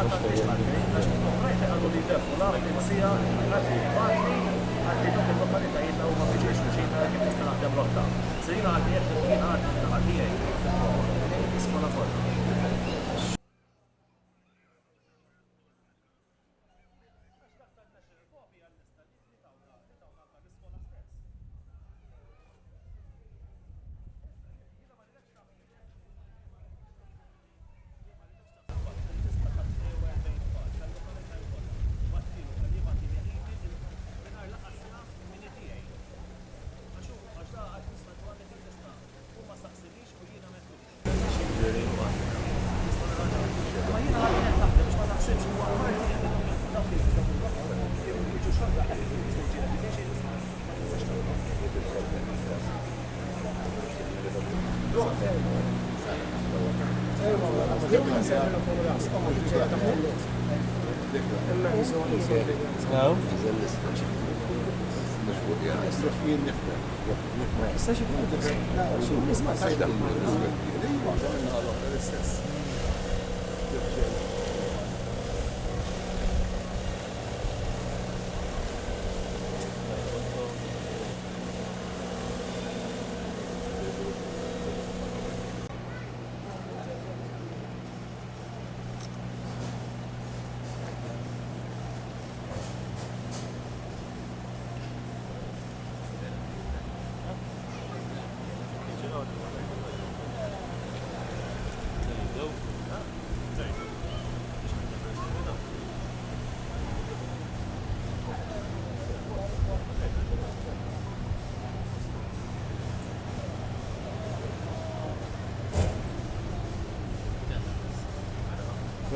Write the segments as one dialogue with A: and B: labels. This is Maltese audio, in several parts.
A: tantix għalfejn, għax oħrajn għadu li defu la polizija għaddi parti għaddi dok il-lokalitajiet u ma biex xina kif tista' naħdem rotta. Sejna għaddi jien għaddi għaddi iskola kollha.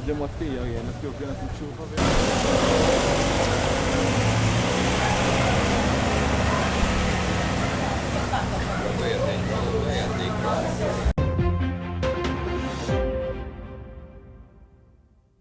B: Għaddim għattija jena, kju kienet nċufa